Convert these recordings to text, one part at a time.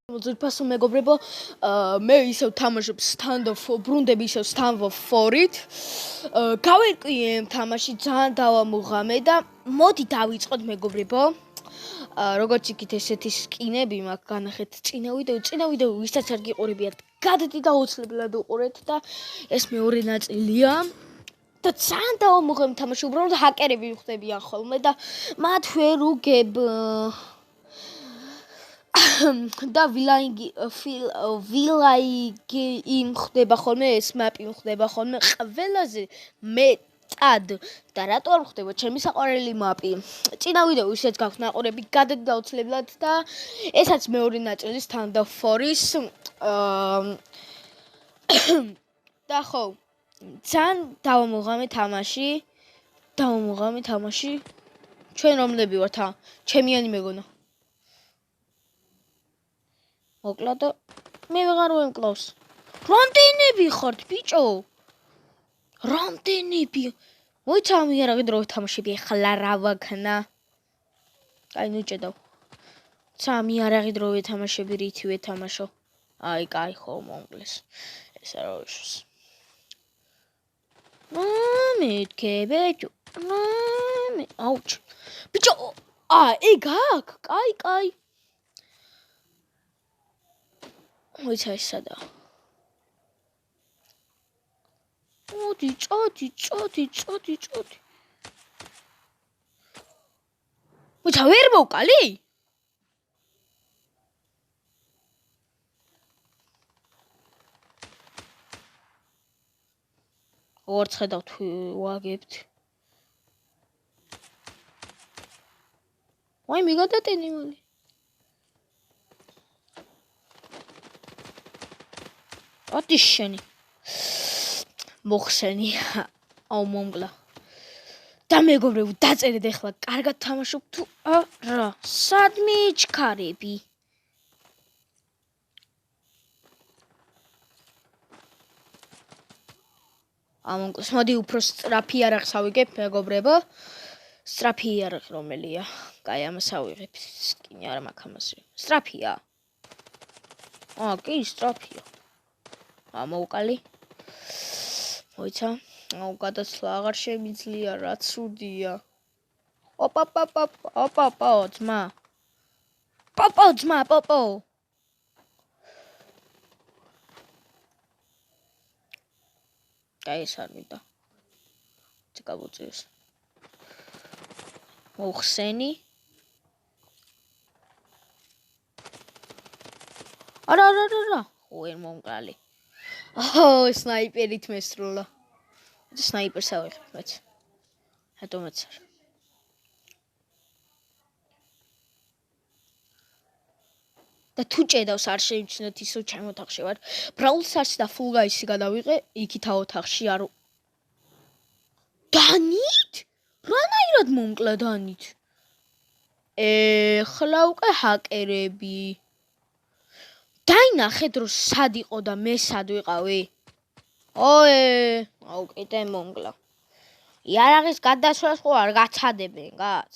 ძვირფასო მეგობრებო, მე ისევ თამაშობ ბრუნდები ისევ Stanford 4-ით. გავერკვიე თამაში, ძალიან დავამუღამე და მოდი დავიწყოთ მეგობრებო. როგორც იქით ესეთი სკინები მაქვს, განახეთ წინა ვიდეო, ვისაც არ გიყურებიათ, გადადით და აუცილებლად უყურეთ და ეს მეორე ნაწილია. და ძალიან დავამუღამე თამაში, უბრალოდ ჰაკერები ვხვდებიან ხოლმე და მათ ვერ უგებ და ვილაიგი იმხდება ხოლმე, ეს მაპი მხდება ხოლმე ყველაზე მეტად და რატო არ მხდება ჩემი საყვარელი მაპი. წინა ვიდეო ისეც გაქვთ ნაყურები, გადადით აუცილებლად და ესაც მეორე ნაწილი Stanford 4-ის და ხო, ძალიან დავამუღამე თამაში. ჩვენ რომლები ვართ, ჩემიანი მეგონა. მოკლა და მე ვეღარ ვემკლავს. რამდენები ხართ ბიჭო? რამდენები? მოიცა ამიარაღი დრო ვეთამაშები, ახლა რა ვაქნა? კაი ნუჭედავ. ამიარაღი დრო ვეთამაშები, რითი ვეთამაშო? აი, კაი ხო მომკლეს. ეს რა ვიშოს. მეთქებეჭო. აუჩ. ბიჭო, ეგ აქ, კაი. მოიცა ეს სადაა? წოდი. მოიცა ვერ მოვკალი? ორ ხედავთ ვაგებთ. ვაი მიგადატენი მალი. ატი შენი. მოხსენი. აუ მომგლა. და მეგობრებო, დაწერეთ ახლა, კარგად თამაშობ თუ არა. სადმე ჩქარები? ამონკლეს, მოდი უფრო სწრაფი იარაღს ავიგებ, მეგობრებო. სწრაფი იარაღი რომელია? კაი, ამას ავიღებ. სკინი არ მაქვს ამაზე. სწრაფია? კი, სწრაფია. მოვკალი. მოიცა, გადაცლა აღარ შემიძლია, რა ცუდია. ოპა, ძმა. პოპო. კაი, ეს არ მინდა. წიკაბუწიოს. მოხსენი. არა. ვერ მომკალი. სნაიპერით მესროლა. სნაიპერს ავიღებ მეც. რატომაც არ. და თუ ჭედავს არ შეიმჩნევთ ისო ჩემ ოთახში ვარ. Brawl Stars-ი და Fall Guys-ი გადავიღე, იქით ოთახში არ. დანით? რანაირად მომკლა დანით? ხლა უკვე ჰაკერები. დაინახეთ რომ სად იყო და მე სად ვიყავი? აუ კიდე მომკლა. იარაღის გადასვლას ხო არ გაცადებენ, კაც?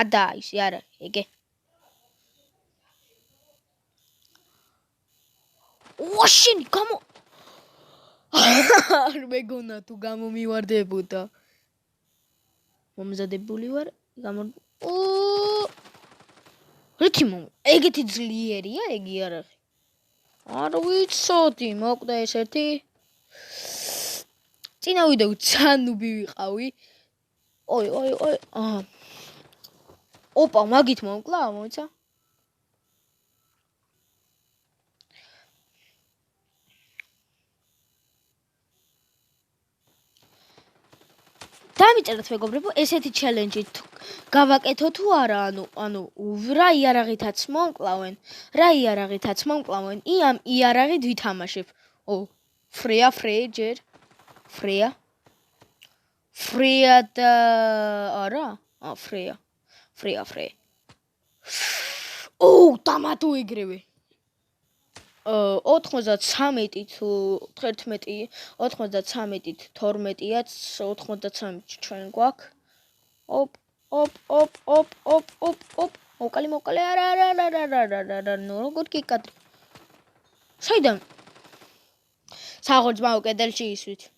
ადა ის იარაღი, ეგე. შენი გამო არ მეგონა თუ გამომივარდებოდა. მომზადებული ვარ, რითი ეგეთი ძლიერია ეგ იარაღი? არ ვიცოდი, მოკვდა ეს ერთი. წინა ვიდეო ძალიან ნუბი ვიყავი. ой. ოპა, მაგით მომკლა, მოიცა? დამიწერეთ მეგობრებო, ესეთი ჩელენჯი გავაკეთო თუ არა, ანუ რა იარაღითაც მომკლავენ, ამ იარაღით ვითამაშებ. ფრეა ჯერ. ფრეა და არა? ფრეა. დამატო ეგრევე. 93-ით 11, 93-ით 12-ად, 93-ით ჩვენ გვაქვს. ოპ. მოკალი არა ნუ როგორ გიკადრი საიდან საღორძმაო კედელში ისვით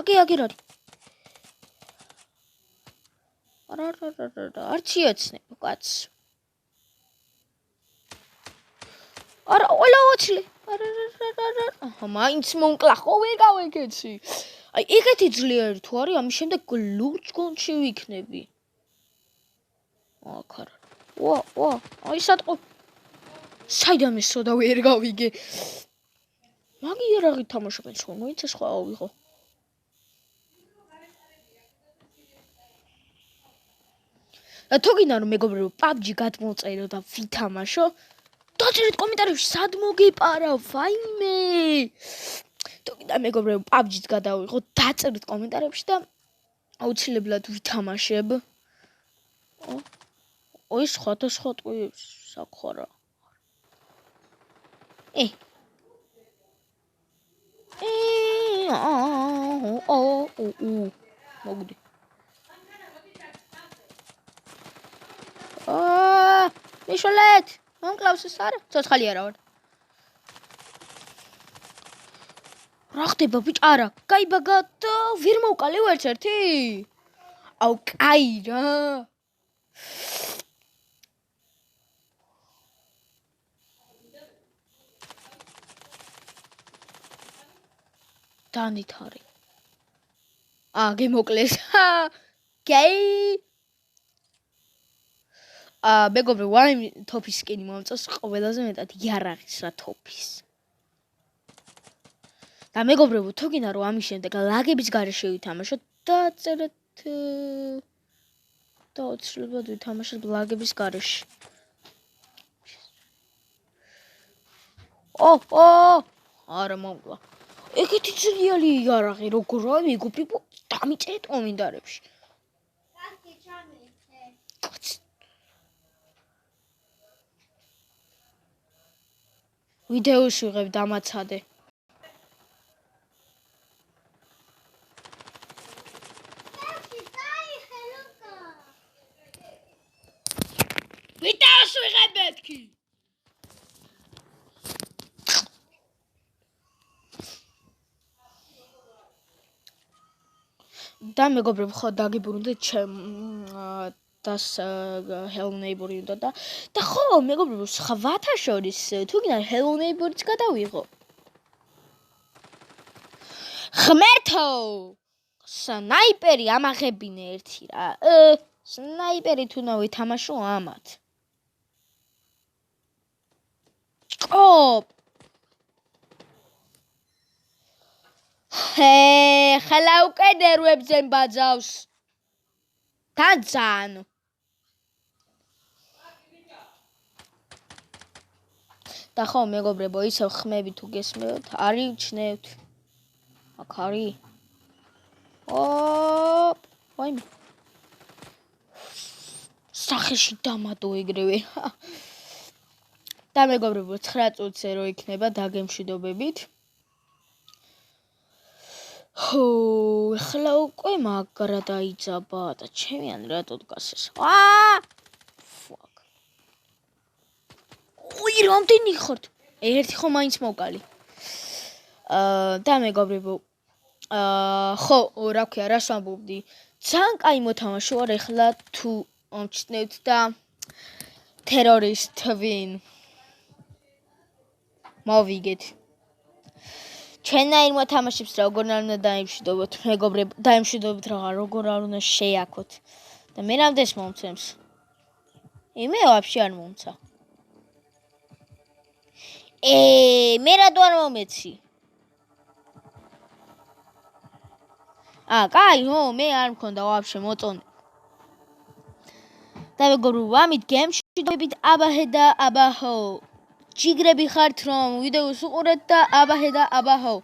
აგი რა არა არც იოცნება კაც არა ოლაოჩლი არა მაინც მონკლა ხო ვერ გავეკეცი აი ეგეთი ძლიერი თუ არის ამის შემდეგ ლურჯ გონჩი ვიქნები აკარა ვა აი სატყო საიდან ეს სოდა ვერ გავიგე მაგი ერაღი თამაშობენ სხვა მოიცა სხვა ავიღო თუ გინდა რომ მეგობრებო PUBG გადმოწერო და ვითამაშო დაწერეთ კომენტარებში სად მოგეპარა ვაიმე თუ გინდა მეგობრებო PUBG-ს გადავიღო დაწერეთ კომენტარებში და აუცილებლად ვითამაშებ ой სხვა ტყვიებს საკხარა მოგდი მიშოლეთ მომკლავს ეს არა ცოცხალი არა ვარ რა ხდება ბიჭ არა კაი ბაგატო ვერ მოვკალი ვერც ერთი აუ კაი რა დანითარი გემოკლეს კაი მეგობრებო ვაიმ თოფის სკინი მომწონს ყველაზე მეტად იარაღის რა თოფის და მეგობრებო თუ გინდა რომ ამის შემდეგ ლაგების გარეშე ვითამაშოთ დაწერეთ და აუცილებლად ვითამაშოთ ლაგების გარეშე არა მოვლა ეგეთი ძლიერი იარაღი როგორ რა მეგობრებო დამიწერეთ კომენტარებში ვიდეოს ვიღებ დამაცადე ვიდეოს ვიღებ მეთქი და მეგობრებო ხო დაგიბრუნდეთ das Hello Neighbor-ი უნდა და ხო მეგობრებო სხვათა შორის თუ გინდა Hello Neighbor-იც გადავიღო ღმერთო სნაიპერი ამაღებინე ერთი რა სნაიპერი თუ ნავი თამაშო ამათ ხლა უკვე ნერვებზე ბაძავს დაძან და ხო მეგობრებო ისევ ხმები თუ გესმევთ არი ჩნევთ აქ არის ვაიმე სახეში დამატო ეგრევე და მეგობრებო 9 წუთზე რო იქნება დაგემშვიდობებით ხლა უკვე მაგრა დაიძაბა და ჩემიან რატო დგასეს fuck ой რამდენი ხართ ერთი ხო მაინც მოვკალი და მეგობრებო ხო რა ქვია რას ვამბობდი ძალიან კაი მოთამაშე ვარ ეხლა თუ ჩნევთ და ტერორისტვინ მოვიგეთ ჩვენაირ მოთამაშებს როგორ არ უნდა დაიმშვიდობოთ მეგობრებო დაიმშვიდობოთ როგორ არ უნდა შეაქოთ და მე რამდენს მომცემს იმე ვაფშე არ მომცა მე რა დوار მომეცი კაი მე არ მქონდა ვაფშე მოწონე და მეგობრებო ამით გემშვიდობებით აბაჰე და აბაჰო ჯიგრები ხართ რომ ვიდეოს უყურეთ და აბაჰე და აბაჰო